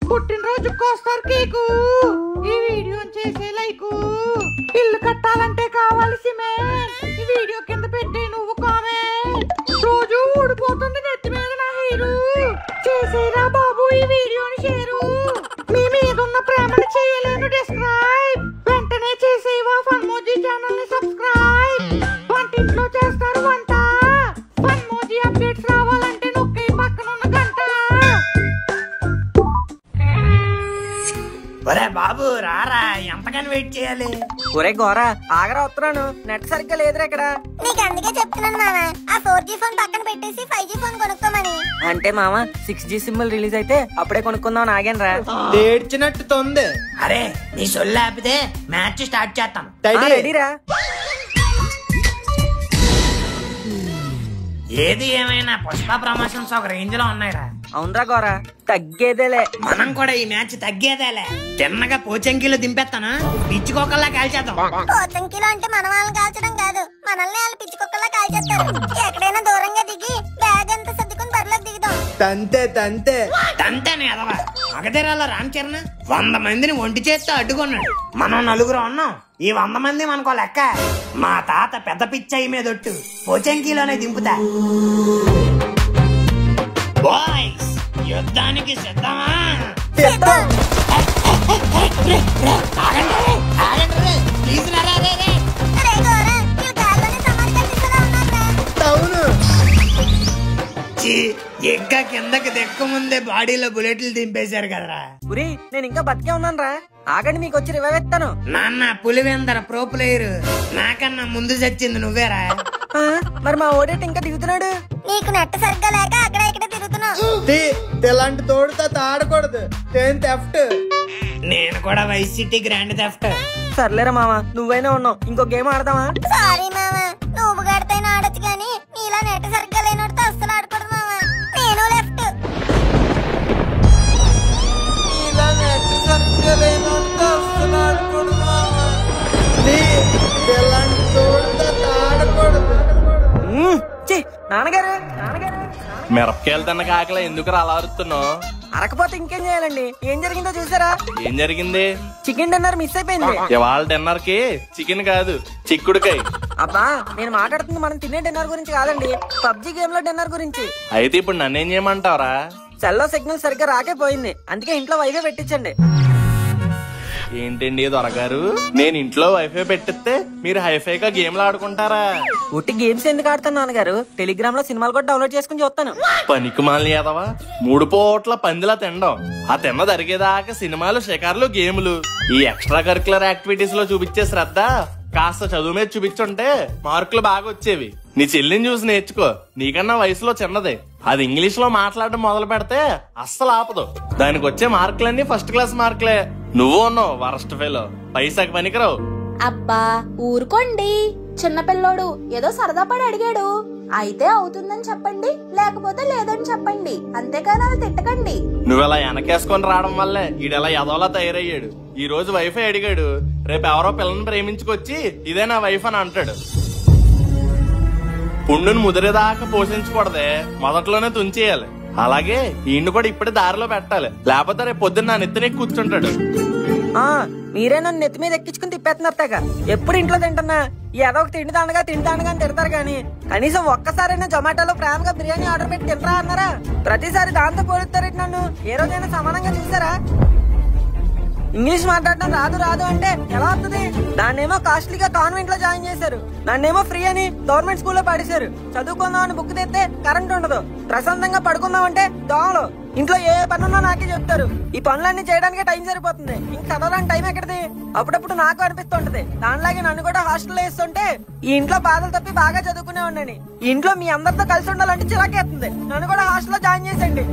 పుట్టినరోజుకి వస్తారు కేకు. ఈ వీడియో చేసే లైకు. ఇల్లు కట్టాలంటే కావాలి సిమెంట్. ఈ వీడియో కింద పెట్టి నువ్వు కామెంట్. రోజు ఊడిపోతుంది నెత్తి మీద నా హీరో. చేసేరా బాబు ఈ వీడియోని షేరు. మీ మీద ఉన్న ప్రేమను చేయలేను డిస్క్రైబ్. వెంటనే చేసేవా ఫన్మోజీ ఛానల్ ని సబ్స్క్రైబ్. వంటింట్లో చేస్తారు వంట. ఫన్మోజీ అప్డేట్స్ రావాలంటే నొక్కే పక్కన ఉన్న గంట. ఒరే బాబు రారా, ఎంతకని వెయిట్ చేయాలి? ఒరే గోరా ఆగరా, వస్తున్నాను. నెట్ సరిగ్గా లేదురా ఇక్కడ. నీకు అందుకే చెప్తున్నాను మామ, ఆ 4G ఫోన్ పక్కన పెట్టేసి 5G ఫోన్ కొనుక్కోమని. అంటే మామ 6G సింబల్ రిలీజ్ అయితే అప్పుడే కొనుక్కుందాం ఆగాను రా. ఏడ్చినట్టు తొంది. అరే నీ సొల్లు ఆపితే మ్యాచ్ స్టార్ట్ చేస్తాం. రెడీరా? ఏది ఏమైనా పుష్ప ప్రమోషన్స్ ఒక రేంజ్ లో ఉన్నాయిరా. అవునరా గోరా, తగ్గేదేలే. మనం కూడా ఈ మ్యాచ్ తగ్గేదేలే. చిన్నగా పోచంకిలో దింపేస్తాను, పిచ్చుకోకల్లా కాల్చేద్దాం. పోచంకిలో అంటే మన వాళ్ళని కాల్చడం కాదు, మనల్ని వాళ్ళు పిచ్చుకొక్కలా కాల్చేస్తారు. ఎక్కడైనా దూరంగా దిగి బ్యాగ్ అంతా సర్దుకుని బరిలోకి దిగుతాం. తంతే తంతే తంతేనే ఎదవా. మగధీరాలో రామ్ చరణ్ 100 మందిని ఒంటి చేత్తో అడ్డుకున్నాడు. మనం 9 ఉన్నాం. ఈ 100 మంది మనకో లెక్క. మా తాత పెద్ద పిచ్చయ్య మీద ఒట్టు పోచంకిలోనే దింపుతా. బాయ్స్ యుద్ధానికి సిద్ధమా? ఇంకా కిందకి దెక్క ముందే బాడీలో బుల్లెట్లు దింపేశారు కదరా. ఉరి నేను ఇంకా బతికే ఉన్నాను రా. ఆగండి, మీకు వచ్చి రివైవ్ ఎత్తాను. నాన్న పులివెందర ప్రో ప్లేయర్. నాకన్నా ముందు చచ్చింది నువ్వేరా. మరి మా ఓడేట్ ఇంకా దిగుతున్నాడు. నీకు నెట్ సరిగ్గా లేక అక్కడ ఇక్కడ తిరుగుతున్నావు. ఇలాంటి తోడుతో ఆడకూడదు. థెఫ్ట్. నేను కూడా వైస్ సిటీ గ్రాండ్ థెఫ్ట్. సర్లేరా మామ, నువ్వైనా ఉన్నావు. ఇంకో గేమ్ ఆడదామా? సారీ మామ, నువ్వు గడితైనా ఆడొచ్చు కానీ నీలా నెట్ సరిగ్గా లేనోడితో అస్సలు ఆడకూడదు మామ. నేను లెఫ్ట్. నాన్నగారు మిరపకాయలు తిన్న కాకలా ఎందుకు అలా అరుస్తున్నావు? అరకపోతే ఇంకేం చేయాలండి? ఏం జరిగిందో చూసారా? ఏం జరిగింది? చికెన్ డిన్నర్ మిస్ అయిపోయింది. ఇవాళ డిన్నర్ కి చికెన్ కాదు, చిక్కుడుకాయ. అబ్బా నేను మాట్లాడుతుంది మనం తినే డిన్నర్ గురించి కాదండి, పబ్జి గేమ్ లో డిన్నర్ గురించి. అయితే ఇప్పుడు నన్నేం చేయమంటావరా? సెల్లో సిగ్నల్ సరిగ్గా రాకే పోయింది, అందుకే ఇంట్లో వైఫై పెట్టించండి. ఏంటండి దొరగారు, నేను ఇంట్లో వైఫై పెట్టిస్తే మీరు హైఫైగా గేమ్లు ఆడుకుంటారా? ఉట్టి గేమ్స్ ఎందుకు ఆడుతాను నాన్నగారు? టెలిగ్రామ్ లో సినిమాలు కూడా డౌన్లోడ్ చేసుకుని చూస్తాను. పనికి మాలి ఏదవా, 3 పూట్ల పందిలా తినడం, ఆ తిన్న జరిగేదాకా సినిమాలు, షికార్లు, గేములు. ఈ ఎక్స్ట్రా కరికులర్ యాక్టివిటీస్ లో చూపించే శ్రద్ధ కాస్త చదువు మీద చూపించుంటే మార్కులు బాగా వచ్చేవి. నీ చెల్లిని చూసి నేర్చుకో, నీకన్నా వయసులో చిన్నదే. అది ఇంగ్లీష్ లో మాట్లాడడం మొదలు పెడితే అస్సలు ఆపదు. దానికి వచ్చే మార్కులన్నీ ఫస్ట్ క్లాస్ మార్కులే. నువ్వు ఉన్నావు వరస్ట్ ఫెలో, పైసాకి పనికిరావు. అబ్బా ఊరుకోండి, చిన్నపిల్లోడు ఏదో సరదా పడి అడిగాడు. అయితే అవుతుందని చెప్పండి, లేకపోతే లేదని చెప్పండి, అంతేకాని అలా తిట్టకండి. నువ్వెలా వెనకేసుకొని రావడం వల్లే ఈడెలా ఎదవలా తయారయ్యాడు. ఈ రోజు వైఫై అడిగాడు, రేపు ఎవరో పిల్లని ప్రేమించుకొచ్చి ఇదే నా వైఫ్ అని అంటాడు. పుండును ముదిరేదాకా పోషించకూడదే, మొదట్లోనే తుంచేయాలి. అలాగే ఈయన్ని కూడా ఇప్పుడే దారిలో పెట్టాలి, లేకపోతే రేపు పొద్దున్న నా నెత్తినే కూర్చుంటాడు. మీరే నన్ను నెత్తి మీద ఎక్కించుకుని తిప్పేస్తున్నారు. ఎప్పుడు ఇంట్లో తింటున్నా ఏదో ఒక తింటానుగా అని తిడతారు కానీ కనీసం ఒక్కసారైనా జొమాటోలో ప్రేమగా బిర్యానీ ఆర్డర్ పెట్టి తింటారా అన్నారా? ప్రతిసారి దాంతో పోలుస్తారు నన్ను. ఏ రోజైనా సమానంగా చూసారా? ఇంగ్లీష్ మాట్లాడడం రాదు అంటే ఎలా వస్తుంది? దాన్నేమో కాస్ట్లీగా కాన్వెంట్ లో జాయిన్ చేశారు, నన్నేమో ఫ్రీ అని గవర్నమెంట్ స్కూల్లో పడేశారు. చదువుకుందాం అని బుక్ తెస్తే కరెంట్ ఉండదు, ప్రశాంతంగా పడుకుందాం అంటే దోమలు. ఇంట్లో ఏ పనున్నా నాకే చెప్తారు. ఈ పనులన్నీ చేయడానికే టైం సరిపోతుంది, ఇంక చదవడానికి టైం ఎక్కడిది? అప్పుడప్పుడు నాకు అనిపిస్తుంటది దానిలాగే నన్ను కూడా హాస్టల్లో వేస్తుంటే ఈ ఇంట్లో బాధలు తప్పి బాగా చదువుకునే ఉండని. ఈ ఇంట్లో మీ అందరితో కలిసి ఉండాలంటే చిరాకేస్తుంది. నన్ను కూడా హాస్టల్లో జాయిన్ చేసేయండి.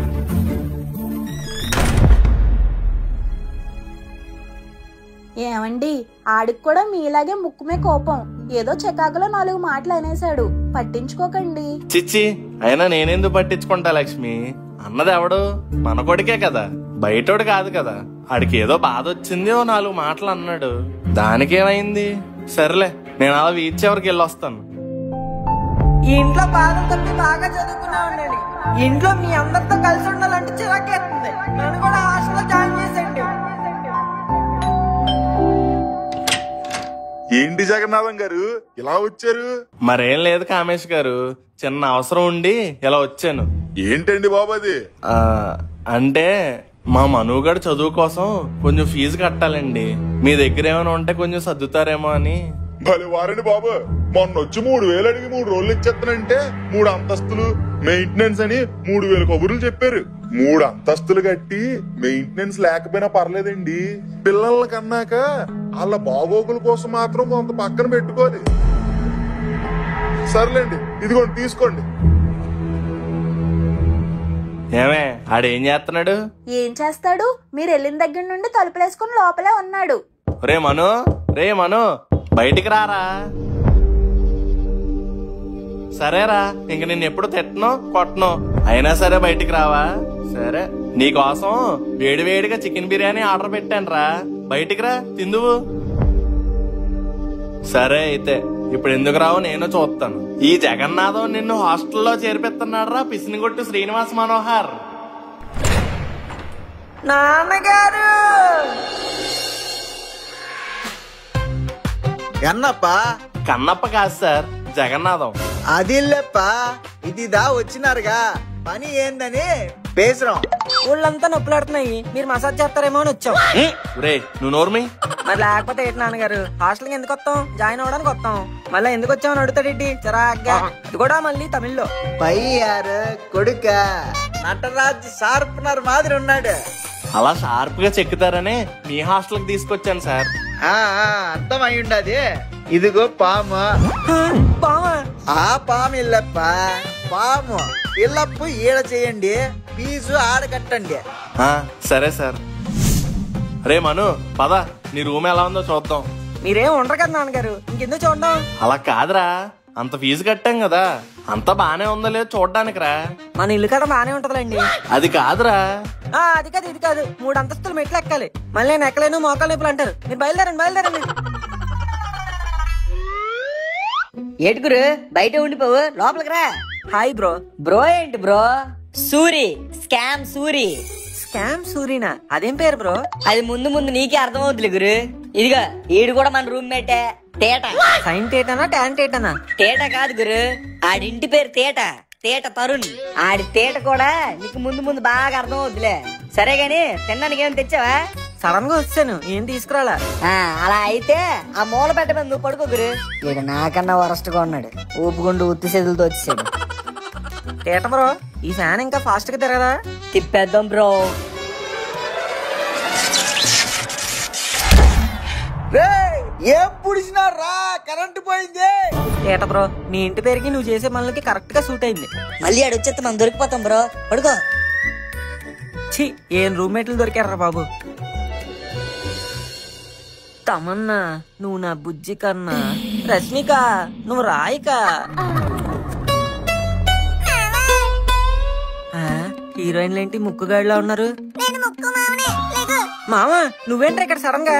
ఏమండి, ఆడికి కూడా మీలాగే ముక్కుమే కోపం. ఏదో చికాకులో 4 మాటలు అనేసాడు, పట్టించుకోకండి. చిచ్చి, అయినా నేనెందుకు పట్టించుకుంటా లక్ష్మి? అన్నది ఎవడు? మన కొడుకే కదా, బయటోడు కాదు కదా. ఆడికి ఏదో బాధ వచ్చింది, ఓ 4 మాటలు అన్నాడు, దానికేమైంది? సరేలే, నేను అలా వీధి చివరికి వెళ్ళొస్తాను. ఈ ఇంట్లో బాధలు తప్పి బాగా చదువుకున్నా ఉండండి. ఇంట్లో మీ అందరితో కలిసి ఉండాలంటే చిరాకేస్తుంది. నన్ను కూడా హాస్టల్లో జాయిన్ ఏంటి జగన్నాథం గారు ఇలా వచ్చారు? మరేం లేదు కామేష్ గారు, చిన్న అవసరం ఉండి ఇలా వచ్చాను. ఏంటండి బాబు అది? అంటే మా మనుగడ చదువు కోసం కొంచెం ఫీజు కట్టాలండి. మీ దగ్గర ఏమైనా ఉంటే కొంచెం సర్దుతారేమో అని. భలే వారండి బాబు, మొన్న వచ్చి 3,000 అడిగి 3 రోజులు ఇచ్చేస్తానంటే 3 అంతస్తులు మెయింటెనెన్స్ అని 3,000 కబుర్లు చెప్పారు. 3 అంతస్తులు కట్టి మెయింటెనెన్స్ లేకపోయినా పర్లేదండి, పిల్లల్ని కన్నాక వాళ్ళ బాగోగుల కోసం మాత్రం కొంత పక్కన పెట్టుకోవాలి. సర్లేండి, ఇదిగోండి తీసుకోండి. ఏమే ఆడేం చేస్తున్నాడు? ఏం చేస్తాడు? మీరు వెళ్ళిన దగ్గర నుండి తలుపులేసుకుని లోపలే ఉన్నాడు. రే మను బయటికి రారా. సరేరా, ఇంక నిన్ను ఎప్పుడు తిట్టను కొట్టను, అయినా సరే బయటికి రావా? సరే, నీకోసం వేడివేడిగా చికెన్ బిర్యానీ ఆర్డర్ పెట్టాను రా, బయటికి రా తిందువు. సరే అయితే ఇప్పుడు ఎందుకు రావు నేను చూస్తాను. ఈ జగన్నాథం నిన్ను హాస్టల్లో చేర్పిస్తున్నాడు రా పిసినిగొట్టు శ్రీనివాస్ మనోహర్. నాన్నగారు కన్నప్ప కాదు సార్, జగన్నాథం. అదిల్లప్ప ఇదిదా వచ్చినారుగా, పని ఏందని పేసరం. ఊళ్ళంతా నొప్పులాడుతున్నాయి, మీరు మసాజ్ చేస్తారేమో అని వచ్చాం. రే నువ్వు నోర్మి. మరి లేకపోతే ఏంటి నాన్నగారు, హాస్టల్కి ఎందుకు వస్తాం? జాయిన్ అవ్వడానికి వస్తాం. మళ్ళీ ఎందుకు వచ్చామని అడుగుతాడేంటి చిరాగ్గా, అది కూడా మళ్ళీ తమిళ్లో. పయ్యారు కొడుక నటరాజ్ షార్ప్నర్ మాదిరి ఉన్నాడు. అలా షార్ప్ గా చెక్కుతారనే మీ హాస్టల్ కి తీసుకొచ్చాను సార్. అర్థమై ఉండది. ఇదిగో పాము. పామా? ఆ పాము ఇల్లప్ప, పాము ఇల్లప్పు ఈడ చేయండి, ఫీజు ఆడ కట్టండి. సరే సార్. రే మను పద, నీ రూమ్ ఎలా ఉందో చూద్దాం. మీరేం ఉండరు కదా నాన్నగారు, ఇంకెందుకు చూడడం? అలా కాదురా, అంత ఫీజు కట్టాం కదా, అంతా బానే ఉందో లేదో చూడడానికి రా. మన ఇల్లు కదా బానే ఉంటదండి. అది కాదురా. అది కాదు ఇది కాదు, 3 అంతస్తులు మెట్లు ఎక్కాలి. మళ్ళీ నేను ఎక్కలేను, మోకాలు నొప్పులు అంటారు. మీరు బయలుదేరండి. ఏటుకురు బయట ఉండిపోవు, లోపలికి రా. Hi bro. బ్రో ఏంటి bro? Suri, scam Suri. Scam సూరినా? అదేం పేరు బ్రో? అది ముందు ముందు నీకే అర్థమవుతుంది గురు. ఇదిగా ఈడు కూడా మన రూమ్ మేటే, తేట. సైన్ తేటనా ట్యాన్ తేటనా? తేట కాదు గురు, ఆడింటి పేరు తేట తరుణ్. ఆడి తేట కూడా నీకు ముందు ముందు బాగా అర్థం అవుతులే. సరే గాని తినడానికి ఏమైనా తెచ్చావా? సడన్ గా వచ్చాను, ఏం తీసుకురాలా. అలా అయితే ఆ మూల పెట్ట మీద నువ్వు పడుకో గురు. ఇక నాకన్నా వరస్ట్ గా ఉన్నాడు, ఊపుకుంటూ ఉత్తి చేతులతో వచ్చేసాడు. తేట బ్రో, ఈ ఫ్యాన్ ఇంకా ఫాస్ట్ గా తిరగదా? తిప్పేద్దాం బ్రో. ఏం పుడిచినారా, కరెంటు పోయింది. తేట బ్రో, నీ ఇంటి పేరుకి నువ్వు చేసే పనులకి కరెక్ట్ గా సూట్ అయింది. మళ్ళీ అడొచ్చేస్తే మనం దొరికిపోతాం బ్రో, పడుకో. ఛీ, ఏం రూమ్మేట్లు దొరికారా బాబు. తమన్నా నువ్వు నా బుజ్జి కన్నా, రష్మిక నువ్వు రాయిక. హీరోయిన్లేంటి ముక్కుగాడిలా ఉన్నారు? మామా నువ్వేంట్రా ఇక్కడ సడన్ గా?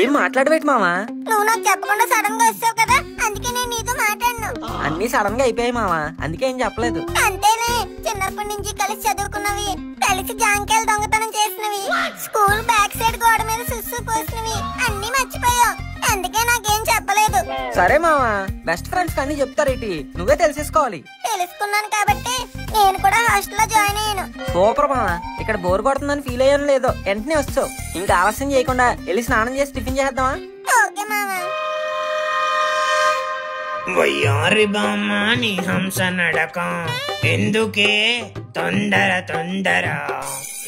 ఏం మాట్లాడబెట్టి మామా? నువ్వు నాకు చెప్పకుండా సడన్ గా వచ్చావు కదా, అందుకే నేను నీతో మాట్లాడను. అన్ని సడన్ గా అయిపోయాయి మామా, అందుకే ఏం చెప్పలేదు. అంతేలే, చిన్నప్పటి నుంచి కలిసి చదువుకున్నవి, కలిసి జాంకాయలు దొంగతనం చేసినవి, స్కూల్ బ్యాక్ సైడ్ గోడ మీద సుస్సు పోసినవి అన్ని మర్చిపోయావు, అందుకే నాకేం చెప్పలేదు. సరే మామా, బెస్ట్ ఫ్రెండ్స్ అన్ని చెప్తారేటి, నువ్వే తెలిసేసుకోవాలి. తెలుసుకున్నాను కాబట్టి నేను కూడా హాస్టల్లో జాయిన్ అయ్యాను. సూపర్ మామా, ఇక్కడ బోర్ కొడుతుందని ఫీల్ అయ్యాను లేదో, వెంటనే వచ్చావు. ఇంకా ఆలస్యం చేయకుండా వెళ్ళి స్నానం చేసి టిఫిన్ చేద్దామా? ఓకే మామా. వయ్యారి బామ్మ నీ హంస నడకం ఎందుకే తొందర.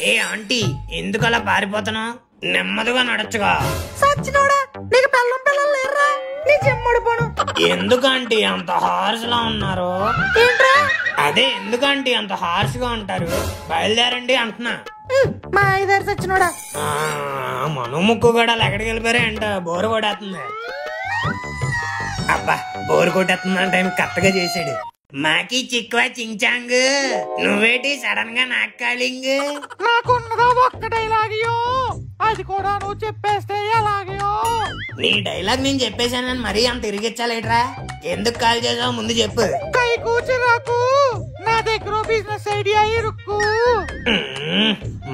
ఏ ఆంటీ ఎందుకలా పారిపోతున్నావు? నెమ్మదిగా నడచుగా. సచ్చినోడా, నీకు పిల్లం పిల్లలు లేరురా, నీ చెమ్మడిపోను. ఎందుకంటే అంత హార్స్ లా ఉన్నారు? ఏంట్రా? అదే ఎందుకంటే అంత హార్స్ గా ఉంటారు, బయలుదేరండి అంటున్నా. మా ఐదారు సచ్చినోడా. మను ముక్కు కూడా ఎక్కడికి వెళ్ళిపోయారే అంట, బోరు కొట్టేస్తుంది. అబ్బా బోరు కొట్టేస్తుంది అంటే కరెక్ట్గా చేసాడు. మాకి చిక్కువ చించాంగ్, నువ్వేటి సడన్ గా నాకు కాలింగ్? నాకున్నదా ఒక్క డైలాగియో, అది కూడా నువ్వు చెప్పేస్తే ఎలాగయో. నీ డైలాగ్ నేను చెప్పేశానని మరీ అంత తిరిగిచ్చాలేట్రా? ఎందుకు కాల్ చేసావు ముందు చెప్పు. కై కూర్చురాకు, నా దగ్గర బిజినెస్ ఐడియా ఇరుక్కు.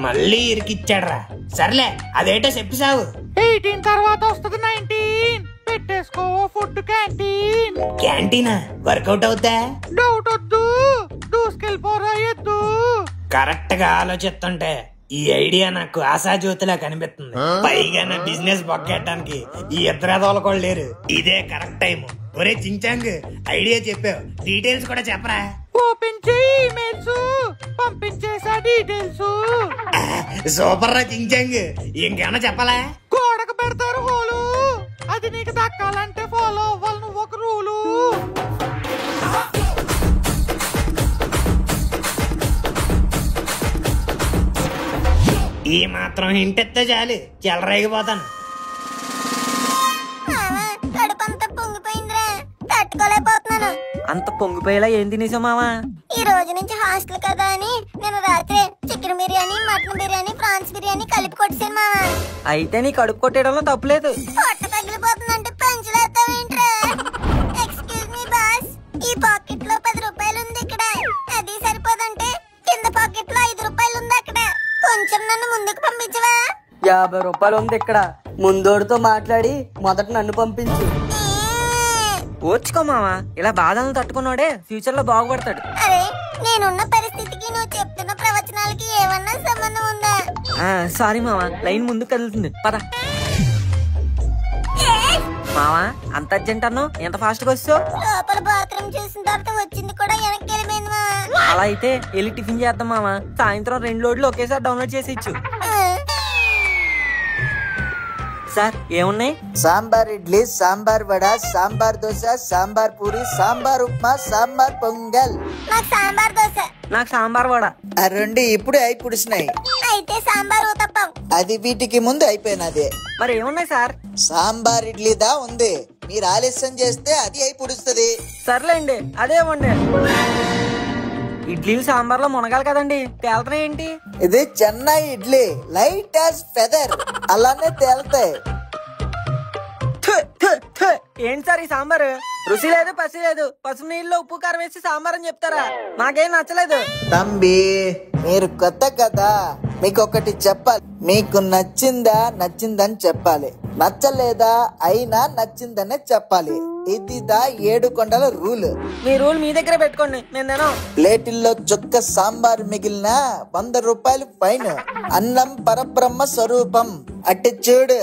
మళ్ళీ ఇరికిచ్చాడ్రా. సర్లే అదేటో చెప్పి సావు. 18 తర్వాత వస్తుంది 19. పెట్టేసుకో ఫుడ్ క్యాంటీన్. క్యాంటీనా వర్కౌట్ అవుతా? డౌట్ వద్దు, దూసుకెళ్ళిపోరా ఎద్దు. కరెక్ట్ గా ఆలోచిస్తుంటే ఈ ఐడియా నాకు ఆశాజ్యోతిలా కనిపిస్తుంది. పైగా నా బిజినెస్ బొక్కెట్టడానికి ఈ ఇద్దరు కూడా లేరు. ఇదే కరెక్ట్ టైం. ఒరే చించాంగ్, ఐడియా చెప్పావు, డీటెయిల్స్ కూడా చెప్పరా. ఓపెన్ చేయి ఈమెయిల్స్, పంపించేసా డీటెయిల్స్. సూపర్ రా చించాంగ్, ఇంకేమన్నా చెప్పాలా? గోడకు పెడతారు హోలు, అది నీకు దక్కాలంటే ఫాలో అవ్వాలి నువ్వు ఒక రూలు. ఈ మాత్రం ఇంటెత్తే చాలు, చెలరేగిపోతాను. కడుపంతా పొంగిపోయిందిరా, తట్టుకోలేకపోతున్నాను. అంత పొంగిపోయేలా ఏం తినేసావు మావా? ఈ రోజు నుంచి హాస్టల్ కదా అని నేను రాత్రి chicken biryani, mutton biryani, prawns biryani కలిపి కొట్టేసాను మావా. అయితే నీ కడుపు కొట్టేయడంలో తప్పులేదు. పొట్ట తగిలిపోతుందంటే పెంచలేస్తావేంట్రా? ఎక్స్క్యూజ్ మీ బాస్, ఈ పాకెట్ లో 10 రూపాయలు ఉంది ఇక్కడ, అది సరిపోదంటే కింద పాకెట్ లో 5 రూపాయలు ఉంది అక్కడ, కొంచెం నన్ను ముందుకు పంపించవా? 50 రూపాయలు ఉంది ఇక్కడ. ముందోడితో మాట్లాడి మొదట నన్ను పంపించు. ఓర్చుకో మావా, ఇలా బాధలను తట్టుకున్నాడే ఫ్యూచర్ లో బాగుపడతాడు. అరే, నేనున్న పరిస్థితికి నువ్వు చెప్తున్న ప్రవచనాలకి ఏమన్నా సంబంధం ఉందా? సారీ మావా, లైన్ ముందుకు కదులుతుంది, పద. మావా, అంత అర్జెంట్ అన్నావు, ఎంత ఫాస్ట్ గా వచ్చావు? లోపల బాత్రూమ్ చేసిన తర్వాత వచ్చింది కూడా వెనక్కి వెళ్ళిపోయింది మావా. అలా అయితే వెళ్ళి టిఫిన్ చేద్దాం మావా. సాయంత్రం 2 లోడ్లు ఒకేసారి డౌన్లోడ్ చేసి ఇచ్చు. సార్ ఏమున్నాయి? సాంబార్ ఇడ్లీ, సాంబార్ వడ, సాంబార్ దోశ, సాంబార్ పూరి, సాంబార్ ఉప్మా, సాంబార్ పొంగల్. నాకు సాంబార్ దోశ. నాకు సాంబార్ వడ. ఆ రెండు ఇప్పుడే అయిపుడిసినాయి. అయితే సాంబార్ ఊతప్పం. అది వీటికి ముందు అయిపోయినది. మరి ఏమున్నాయి సార్? సాంబార్ ఇడ్లీదా ఉంది, మీరు ఆలస్యం చేస్తే అది అయిపుడుస్తుంది. సర్లేండి, అదే ఇవ్వండి. ఇడ్లీలు సాంబార్ లో మునగాలి కదండి, తేలుతున్నాయి ఏంటి? ఇది Chennai idli, light as feather, అలానే తేలుతాయి. ఏంటి సార్ ఈ సాంబారు? రుచి లేదు, పసి లేదు. పసుపు నీళ్ళు ఉప్పు కారం వేసి సాంబార్ అని చెప్తారా? నాకేం నచ్చలేదు. తంబి, మీరు కొత్త కదా, మీకు ఒకటి చెప్పాలి. మీకు నచ్చిందని చెప్పాలి, నచ్చలేదా అయినా నచ్చిందనే చెప్పాలి. ఇదిదా 7 కొండల రూల్. మీ రూల్ మీ దగ్గర పెట్టుకోండి, నేను తినం. ప్లేటిల్లో చుక్క సాంబార్ మిగిలిన 100 రూపాయలు ఫైన్. అన్నం పరబ్రహ్మ స్వరూపం, అట్టి చూడు.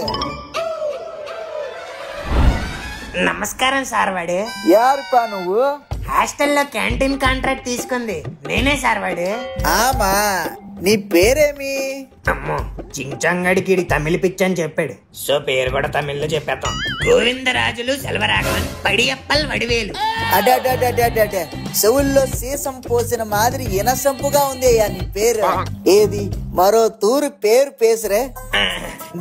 నమస్కారం సార్. వాడు యారుపా నువ్వు? హాస్టల్లో క్యాంటీన్ కాంట్రాక్ట్ తీసుకుంది నేనే సార్. వాడు ఆమా, నీ పేరేమి? అమ్మో, చించంగడికి తమిళ పిచ్చి అని చెప్పాడు, సో పేరు కూడా తమిళ్లో చెప్పేద్దాం. గోవిందరాజులు సెల్వరాఘవన్ పడియప్పల్ వడివేలు. అడడడడడడ, చెవుల్లో సీసం పోసిన మాదిరి ఇనసంపుగా ఉంది అయ్యా నీ పేరు. ఏది మరో తూరు పేరు పేసురే?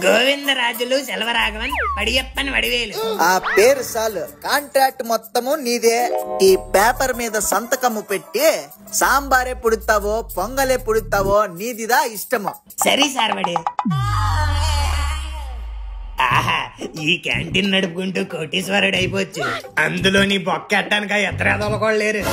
గోవిందరాజులు సెల్వరాఘవన్ పడియప్పన్ వడివేలు. ఆ పేరు చాలు, కాంట్రాక్ట్ మొత్తము నీదే. ఈ పేపర్ మీద సంతకము పెట్టి సాంబారే పుడుతావో పొంగలే పుడుతావో నీదిదా ఇష్టము. సరే సార్. వాడు ఆహా, ఈ క్యాంటీన్ నడుపుకుంటూ కోటీశ్వరుడు అయిపోవచ్చు. అందులో నీ బొక్కెట్టానికి ఎత్తరేదలు కూడా లేరు.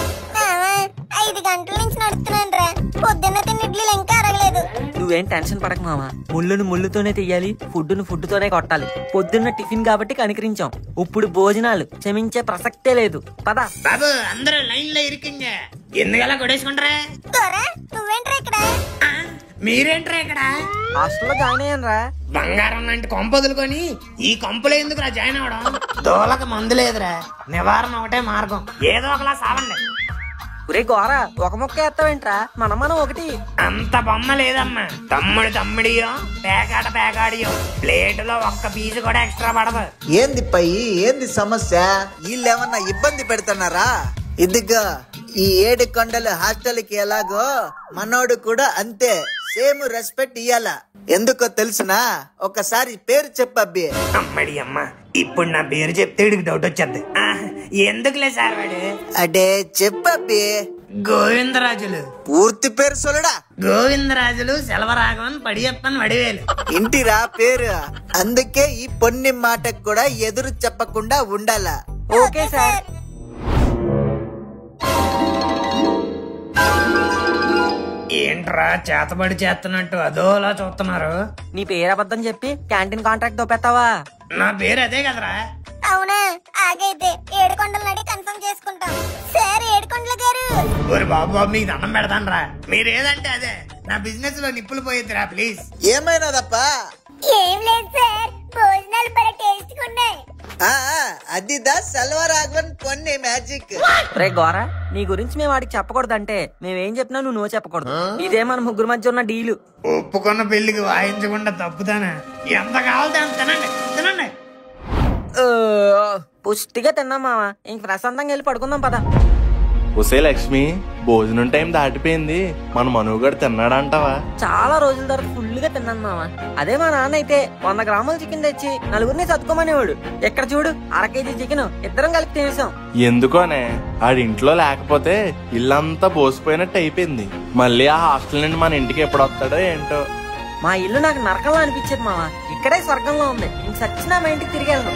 5 గంటల నుంచి నడుస్తున్నాను రా, పొద్దున్న తిన్న ఇడ్లీలు ఇంకా అరగలేదు. నువ్వేం టెన్షన్ పడక మావా, ముళ్ళును ముళ్ళుతోనే తీయాలి, ఫుడ్డును ఫుడ్తోనే కొట్టాలి. పొద్దున్న టిఫిన్ కాబట్టి కనికరించాం, ఇప్పుడు భోజనాలు క్షమించే ప్రసక్తే లేదు. పద బాబు, అందరూ లైన్ లో ఇరికింగా ఎందుకలా కొడేసుకుంటారా? నువ్వేంట్రా ఇక్కడ? మీరేంట్రా ఇక్కడ? హాస్టల్లో జాయిన్ అయ్యాను రా. బంగారం లాంటి కొంపదులుకొని ఈ కొంపలో ఎందుకురా జాయిన్ అవడం? దోలకు మందు లేదురా, నివారణ ఒకటే మార్గం, ఏదో ఒకలా సావండి. ఒరే గోరా, ఒక మొక్క ఎత్తావేంట్రా? మనం ఒకటి. అంత బొమ్మ లేదమ్మా, తమ్ముడియో పేకాడియో ప్లేటులో ఒక్క పీసు కూడా ఎక్స్ట్రా పడదు. ఏంది పయ్యి, ఏంది సమస్య? వీళ్ళేమన్నా ఇబ్బంది పెడుతున్నారా? ఇదిగా ఈ 7 కొండల హాస్టల్ కి ఎలాగో మనోడు కూడా అంతే, సేమ్ రెస్పెక్ట్ ఇయ్యాల. ఎందుకో తెలుసునా? ఒకసారి పేరు చెప్పబ్బి. అమ్మడి అమ్మ, ఇప్పుడు నా పేరు చెప్తే డౌట్ వచ్చేది. ఎందుకులే సార్. వాడు అడే చెప్పబ్బి. గోవిందరాజులు. పూర్తి పేరు సొలడా? గోవిందరాజులు సెల్వరాఘవన్ పడియప్పన్ వడివేలు. ఇంటిరా పేరు, అందుకే ఈ పొన్ని మాటకు కూడా ఎదురు చెప్పకుండా ఉండాల. Okay sir. ఏంట్రా చేతబడి చేస్తున్నట్టు అదోలా చూస్తున్నారు? నీ పేరు అబద్ధం చెప్పి క్యాంటీన్ కాంట్రాక్ట్ దొప్పేస్తావా? నా పేరు అదే కదరా. అవునా ఆగైతే ఏడుకొండలు నడి కన్ఫర్మ్ చేసుకుంటాం. సార్ ఏడుకొండల గారు. ఒరే బాబు బాబు మీకు దండం పెడతాను రా. మీరు ఏదంటే అదే. నా బిజినెస్ లో నిప్పులు పోయిద్దిరా ప్లీజ్. ఏమైనాదప్పా? ఏం లేదు సార్, భోజనాలు బర టేస్ట్ ఉన్నాయి. అదిదా సల్వా రాఘవన్ కొన్ని మ్యాజిక్. రే గోరా, నీ గురించి మేము వాడికి చెప్పకూడదంటే మేమేం చెప్పినా నువ్వు చెప్పకూడదు. ఇదే మన ముగ్గురు మధ్య ఉన్న డీలు. ఒప్పుకున్న పెళ్లికి వాయించకుండా తప్పుతానా? ఎంత కావాలంటే అంత తినండి తినండి. పుష్టిగా తిన్నాం మామ, ఇంక ప్రశాంతంగా వెళ్ళి పడుకుందాం పద. ఒసే లక్ష్మి, భోజనం టైం దాటిపోయింది, మన మనుగడు తిన్నాడంటావా? చాలా రోజుల తర్వాత ఫుల్ గా తిన్నాను మామ. అదే మా నాన్న అయితే 100 గ్రాముల చికెన్ తెచ్చి నలుగురిని చదువుకోమనేవాడు. ఎక్కడ చూడు 1/2 కేజీ చికెన్ ఇద్దరం కలిపి తినేసాం. ఎందుకోనే, ఆడింట్లో లేకపోతే ఇల్లంతా పోసిపోయినట్టు అయిపోయింది. మళ్ళీ ఆ హాస్టల్ నుండి మన ఇంటికి ఎప్పుడు వస్తాడో ఏంటో. మా ఇల్లు నాకు నరకంలో అనిపించేది మామ. ఇక్కడే స్వర్గంలో ఉంది. ఇంక సచ్చినా మా ఇంటికి తిరిగి వెళ్ళను.